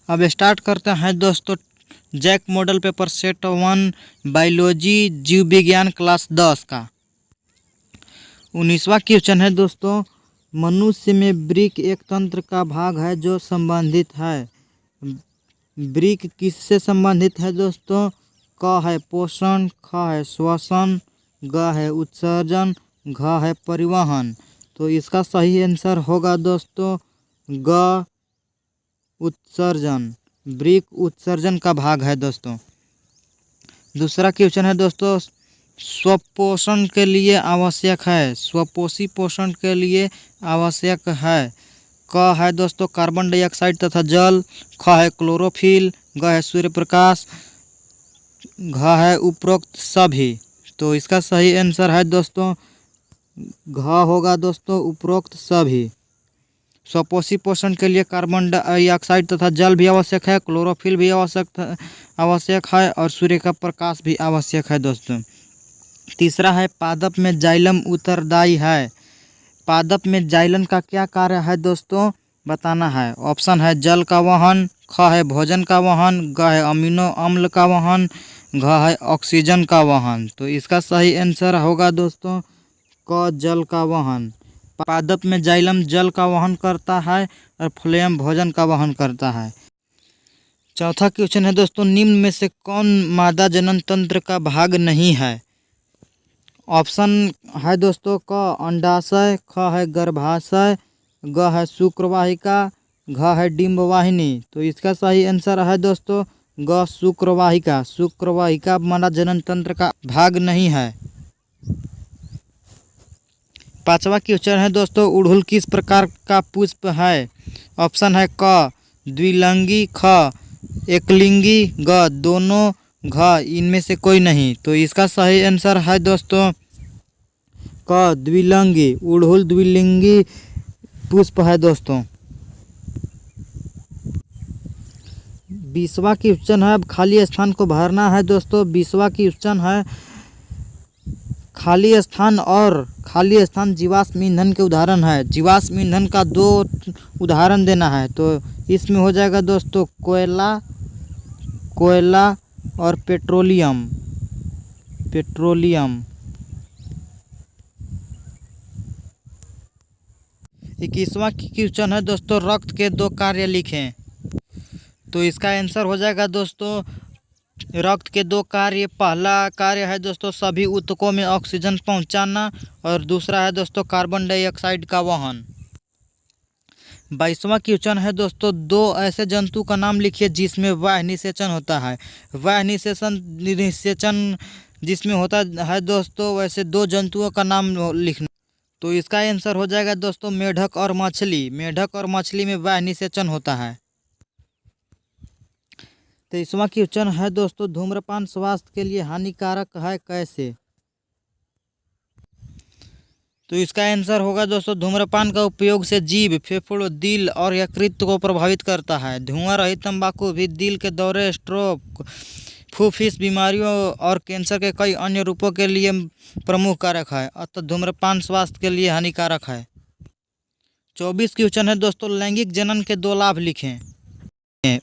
अब स्टार्ट करते हैं दोस्तों JAC model paper set 1 biology जीव विज्ञान क्लास 10 का 19वां क्वेश्चन है दोस्तों। मनुष्य में वृक्क एक तंत्र का भाग है जो संबंधित है। वृक्क किससे संबंधित है दोस्तों? क है पोषण, ख है श्वसन, ग है उत्सर्जन, घ है परिवहन। तो इसका सही आंसर होगा दोस्तों ग उत्सर्जन। वृक्क उत्सर्जन का भाग है दोस्तों। दूसरा क्वेश्चन है दोस्तों स्वपोषण के लिए आवश्यक है। स्वपोषी पोषण के लिए आवश्यक है। क है दोस्तों कार्बन डाइऑक्साइड तथा जल, ख है क्लोरोफिल, ग है सूर्य प्रकाश, घ है उपरोक्त सभी। तो इसका सही आंसर है दोस्तों घ होगा दोस्तों उपरोक्त सभी। स्वपोषी पोषण के लिए कार्बन डाइऑक्साइड तथा जल भी आवश्यक है, क्लोरोफिल भी आवश्यक है और सूर्य का प्रकाश भी आवश्यक है दोस्तों। तीसरा है पादप में जाइलम उत्तरदायी है। पादप में जाइलम का क्या कार्य है दोस्तों बताना है। ऑप्शन है जल का वहन, ख है भोजन का वहन, ग है अमीनो अम्ल का वहन, घ है ऑक्सीजन का वहन। तो इसका सही आंसर होगा दोस्तों क जल का वहन। पादप में जाइलम जल का वहन करता है और फ्लोएम भोजन का वहन करता है। चौथा क्वेश्चन है दोस्तों निम्न में से कौन मादा जनन तंत्र का भाग नहीं है। ऑप्शन है दोस्तों क अंडाशय, ख है गर्भाशय, ग है शुक्रवाहिका, घ है डिंबवाहिनी। तो इसका सही आंसर है दोस्तों ग शुक्रवाहिका। शुक्रवाहिका मादा जनन तंत्र का भाग नहीं है। पांचवा क्वेश्चन है दोस्तों उड़हुल किस प्रकार का पुष्प है। ऑप्शन है क द्विलिंगी, ख एकलिंगी, ग दोनों, घ इनमें से कोई नहीं। तो इसका सही आंसर है दोस्तों क द्विलिंगी। उड़हुल द्विलिंगी पुष्प है दोस्तों। 20वां क्वेश्चन है अब खाली स्थान को भरना है दोस्तों। 20वां क्वेश्चन है खाली स्थान और खाली स्थान जीवाश्म ईंधन के उदाहरण है। जीवाश्म ईंधन का 2 उदाहरण देना है। तो इसमें हो जाएगा दोस्तों कोयला और पेट्रोलियम। 21वां क्वेश्चन है दोस्तों रक्त के 2 कार्य लिखें। तो इसका आंसर हो जाएगा दोस्तों रक्त के 2 कार्य। पहला कार्य है दोस्तों सभी ऊतकों में ऑक्सीजन पहुंचाना और दूसरा है दोस्तों कार्बन डाइऑक्साइड का वहन। 22वां क्वेश्चन है दोस्तों 2 ऐसे जंतु का नाम लिखिए जिसमें वायु निषेचन होता है। वायु निषेचन जिसमें होता है दोस्तों वैसे 2 जंतुओं का नाम लिखना। तो इसका आंसर हो जाएगा दोस्तों मेढक और मछली। मेढक और मछली में वायु निषेचन होता है। 23वां क्वेश्चन है दोस्तों धूम्रपान स्वास्थ्य के लिए हानिकारक है कैसे। तो इसका आंसर होगा दोस्तों धूम्रपान का उपयोग से जीभ, फेफड़ों, दिल और यकृत को प्रभावित करता है। धुआं रहित तंबाकू भी दिल के दौरे, स्ट्रोक, फूफिस बीमारियों और कैंसर के कई अन्य रूपों के लिए प्रमुख कारक है। अतः धूम्रपान स्वास्थ्य के लिए हानिकारक है। 24 क्वेश्चन है दोस्तों लैंगिक जनन के 2 लाभ लिखें।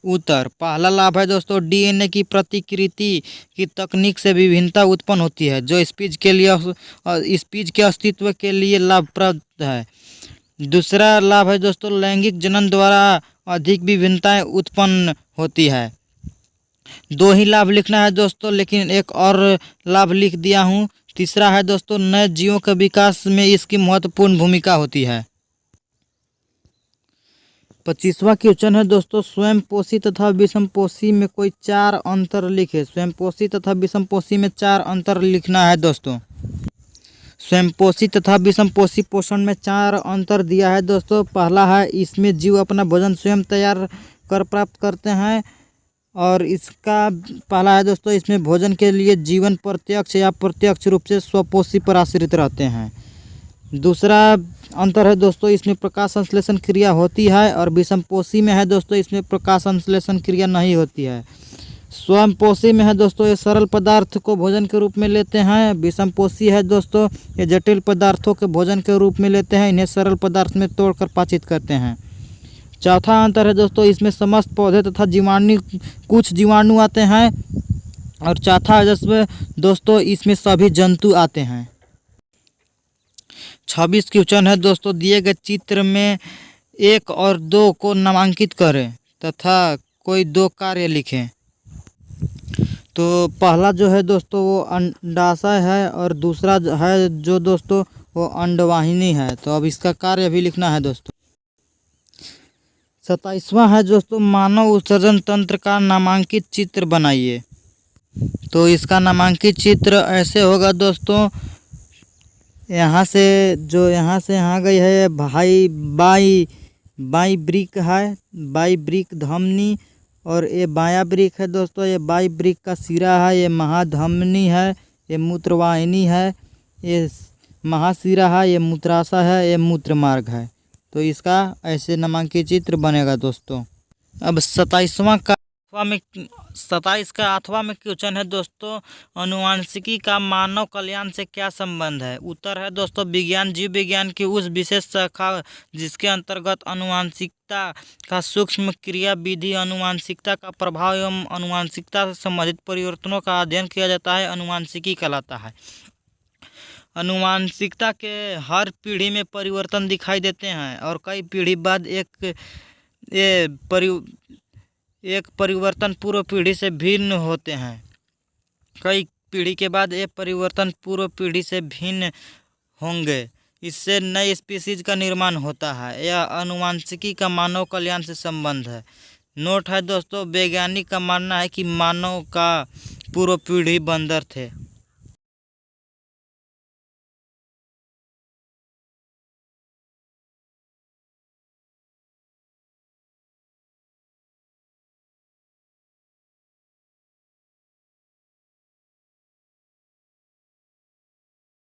उत्तर पहला लाभ है दोस्तों डीएनए की प्रतिकृति की तकनीक से विभिन्नता उत्पन्न होती है जो स्पीच के अस्तित्व के लिए लाभप्रद है। दूसरा लाभ है दोस्तों लैंगिक जनन द्वारा अधिक विभिन्नताएं उत्पन्न होती है। 2 ही लाभ लिखना है दोस्तों लेकिन एक और लाभ लिख दिया हूँ। तीसरा है दोस्तों नए जीवों के विकास में इसकी महत्वपूर्ण भूमिका होती है। 25वां क्वेश्चन है दोस्तों स्वयंपोषी तथा विषमपोषी में कोई 4 अंतर लिखे। स्वयंपोषी तथा विषमपोषी में 4 अंतर लिखना है दोस्तों। स्वयंपोषी तथा विषमपोषी पोषण में 4 अंतर दिया है दोस्तों। पहला है इसमें जीव अपना भोजन स्वयं तैयार कर प्राप्त करते हैं और इसका पहला है दोस्तों इसमें भोजन के लिए जीवन प्रत्यक्ष या प्रत्यक्ष रूप से स्वपोषी पर आश्रित रहते हैं। दूसरा अंतर है दोस्तों इसमें प्रकाश संश्लेषण क्रिया होती है और विषमपोषी में है दोस्तों इसमें प्रकाश संश्लेषण क्रिया नहीं होती है। स्वयंपोषी में है दोस्तों, ये सरल पदार्थ को भोजन के रूप में लेते हैं। विषमपोषी है दोस्तों, ये जटिल पदार्थों के भोजन के रूप में लेते हैं, इन्हें सरल पदार्थ में तोड़कर पाचित करते हैं। चौथा अंतर है दोस्तों, इसमें समस्त पौधे तथा जीवाणु, कुछ जीवाणु आते हैं। और चौथा है जिसमें दोस्तों, इसमें सभी जंतु आते हैं। 26 क्वेश्चन है दोस्तों, दिए गए चित्र में 1 और 2 को नामांकित करें तथा कोई 2 कार्य लिखें। तो पहला जो है दोस्तों वो अंडाशय है और दूसरा है जो दोस्तों वो अंडवाहिनी है। तो अब इसका कार्य भी लिखना है दोस्तों। 27वां है दोस्तों, मानव उत्सर्जन तंत्र का नामांकित चित्र बनाइए। तो इसका नामांकित चित्र ऐसे होगा दोस्तों, यहाँ से यहाँ गई है भाई बाई ब्रिक है, बाई ब्रिक धमनी, और ये बाया ब्रिक है दोस्तों, ये बाई ब्रिक का सिरा है, ये महाधमनी है, ये मूत्रवाहिनी है, ये महाशिरा है, ये मूत्राशय है, ये मूत्र मार्ग है। तो इसका ऐसे नामांकित चित्र बनेगा दोस्तों। अब 27 का 8वां में क्वेश्चन है दोस्तों, अनुवांशिकी का मानव कल्याण से क्या संबंध है। उत्तर है दोस्तों, विज्ञान जीव विज्ञान की उस विशेष शाखा जिसके अंतर्गत अनुवांशिकता का सूक्ष्म क्रिया विधि, अनुवांशिकता का प्रभाव एवं अनुवांशिकता से संबंधित परिवर्तनों का अध्ययन किया जाता है, अनुवांशिकी कहलाता है। अनुवांशिकता के हर पीढ़ी में परिवर्तन दिखाई देते हैं और कई पीढ़ी बाद एक परिवर्तन पूर्व पीढ़ी से भिन्न होते हैं। कई पीढ़ी के बाद ये परिवर्तन पूर्व पीढ़ी से भिन्न होंगे, इससे नई स्पीशीज का निर्माण होता है। यह अनुवांशिकी का मानव कल्याण से संबंध है। नोट है दोस्तों, वैज्ञानिक का मानना है कि मानव का पूर्व पीढ़ी बंदर थे।